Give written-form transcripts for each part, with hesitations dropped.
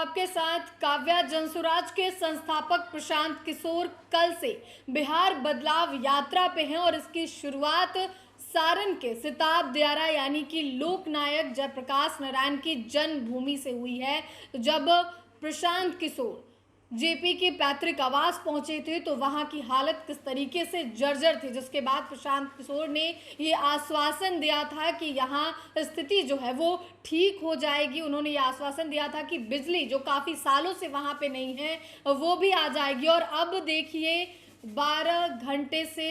आपके साथ काव्या। जनसुराज के संस्थापक प्रशांत किशोर कल से बिहार बदलाव यात्रा पे हैं और इसकी शुरुआत सारण के सिताब दियारा यानी कि लोकनायक जयप्रकाश नारायण की जन्मभूमि से हुई है। जब प्रशांत किशोर जेपी के पैतृक आवास पहुंचे थे तो वहां की हालत किस तरीके से जर्जर थी, जिसके बाद प्रशांत किशोर ने ये आश्वासन दिया था कि यहां स्थिति जो है वो ठीक हो जाएगी। उन्होंने ये आश्वासन दिया था कि बिजली जो काफ़ी सालों से वहां पे नहीं है वो भी आ जाएगी। और अब देखिए 12 घंटे से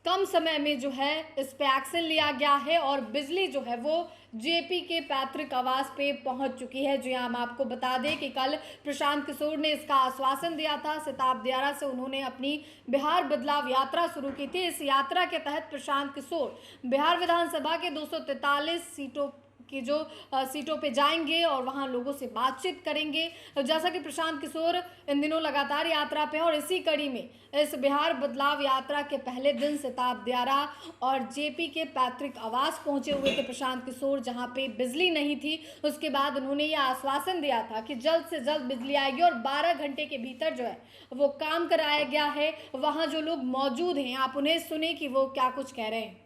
कम समय में जो है इस पे एक्शन लिया गया है और बिजली जो है वो जेपी के पैतृक आवास पे पहुंच चुकी है। जी हम आपको बता दें कि कल प्रशांत किशोर ने इसका आश्वासन दिया था। सिताब दियारा से उन्होंने अपनी बिहार बदलाव यात्रा शुरू की थी। इस यात्रा के तहत प्रशांत किशोर बिहार विधानसभा के 243 सीटों की जो सीटों पे जाएंगे और वहां लोगों से बातचीत करेंगे। जैसा कि प्रशांत किशोर इन दिनों लगातार यात्रा पे हैं और इसी कड़ी में इस बिहार बदलाव यात्रा के पहले दिन सिताब दियारा और जेपी के पैतृक आवास पहुंचे हुए थे प्रशांत किशोर, जहां पे बिजली नहीं थी। उसके बाद उन्होंने ये आश्वासन दिया था कि जल्द से जल्द बिजली आएगी और 12 घंटे के भीतर जो है वो काम कराया गया है। वहां जो लोग मौजूद हैं आप उन्हें सुने कि वो क्या कुछ कह रहे हैं।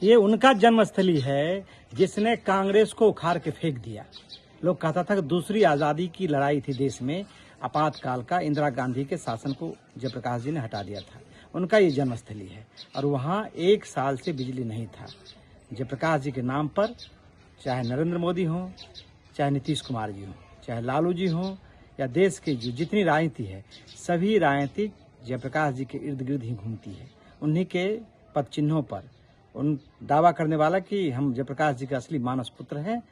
ये उनका जन्मस्थली है जिसने कांग्रेस को उखाड़ के फेंक दिया। लोग कहता था कि दूसरी आजादी की लड़ाई थी देश में, आपातकाल का इंदिरा गांधी के शासन को जयप्रकाश जी ने हटा दिया था। उनका ये जन्मस्थली है और वहाँ 1 साल से बिजली नहीं था। जयप्रकाश जी के नाम पर चाहे नरेंद्र मोदी हो, चाहे नीतीश कुमार जी हो, चाहे लालू जी हो या देश की जो जितनी राजनीति है, सभी राजनीति जयप्रकाश जी के इर्द गिर्द ही घूमती है। उन्हीं के पद चिन्हों पर उन दावा करने वाला कि हम जयप्रकाश जी का असली मानस पुत्र हैं,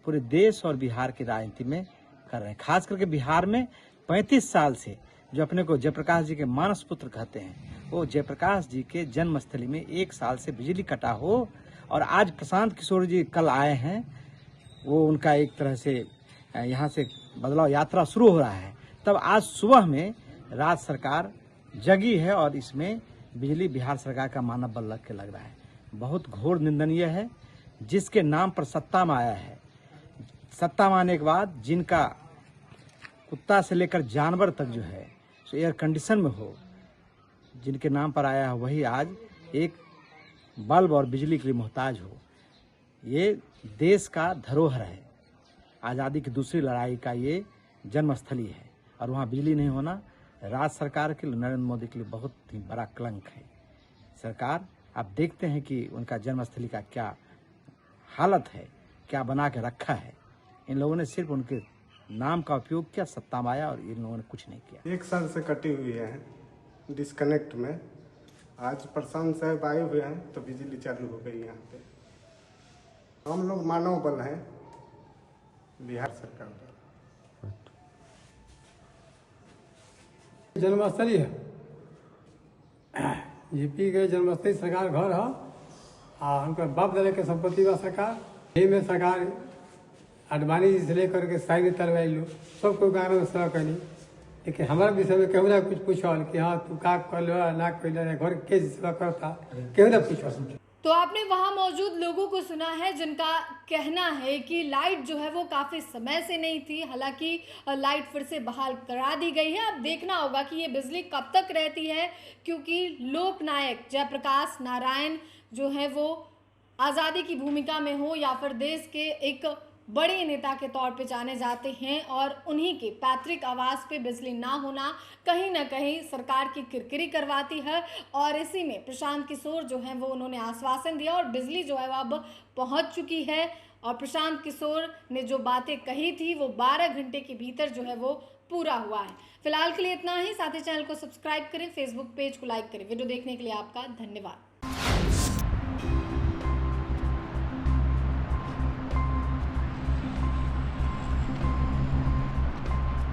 पूरे देश और बिहार की राजनीति में कर रहे हैं। खास करके बिहार में 35 साल से जो अपने को जयप्रकाश जी के मानस पुत्र कहते हैं, वो जयप्रकाश जी के जन्मस्थली में 1 साल से बिजली कटा हो और आज प्रशांत किशोर जी कल आए हैं, वो उनका एक तरह से यहाँ से बदलाव यात्रा शुरू हो रहा है। तब आज सुबह में राज्य सरकार जगी है और इसमें बिजली बिहार सरकार का मानव बल लग के लग रहा है। बहुत घोर निंदनीय है। जिसके नाम पर सत्ता में आया है, सत्ता में आने के बाद जिनका कुत्ता से लेकर जानवर तक जो है तो एयर कंडीशन में हो, जिनके नाम पर आया है वही आज एक बल्ब और बिजली के लिए मोहताज हो। ये देश का धरोहर है, आज़ादी की दूसरी लड़ाई का ये जन्मस्थली है और वहाँ बिजली नहीं होना राज्य सरकार के लिए, नरेंद्र मोदी के लिए बहुत ही बड़ा कलंक है। सरकार आप देखते हैं कि उनका जन्मस्थली का क्या हालत है, क्या बना के रखा है। इन लोगों ने सिर्फ उनके नाम का उपयोग किया, सत्ता में आया और इन लोगों ने कुछ नहीं किया। 1 साल से कटी हुई है डिस्कनेक्ट में। आज प्रशांत साहब आए हुए हैं तो बिजली चालू हो गई यहाँ पे। हम लोग मानव बल हैं बिहार सरकार का। जन्मस्थली है, जेपी के जन्मस्थली सरकार घर है और उनका बाप दादा के संपत्ति बा सरकार। यही में सरकार अडवाणी जी से लेकर के साइड तरवाई लो सब कोई गाना में सेवा कैली, लेकिन हमारे विषय में केहू ना कुछ पूछल कि हाँ तू का कर लो ना कर घर के सेवा करता, केहू ना पूछल। तो आपने वहां मौजूद लोगों को सुना है जिनका कहना है कि लाइट जो है वो काफ़ी समय से नहीं थी। हालांकि लाइट फिर से बहाल करा दी गई है। अब देखना होगा कि ये बिजली कब तक रहती है, क्योंकि लोकनायक जयप्रकाश नारायण जो है वो आज़ादी की भूमिका में हो या फिर देश के एक बड़े नेता के तौर पे जाने जाते हैं और उन्हीं के पैतृक आवास पे बिजली ना होना कहीं ना कहीं सरकार की किरकिरी करवाती है। और इसी में प्रशांत किशोर जो हैं वो उन्होंने आश्वासन दिया और बिजली जो है वो अब पहुंच चुकी है। और प्रशांत किशोर ने जो बातें कही थी वो 12 घंटे के भीतर जो है वो पूरा हुआ है। फिलहाल के लिए इतना ही। साथ ही चैनल को सब्सक्राइब करें, फेसबुक पेज को लाइक करें। वीडियो देखने के लिए आपका धन्यवाद।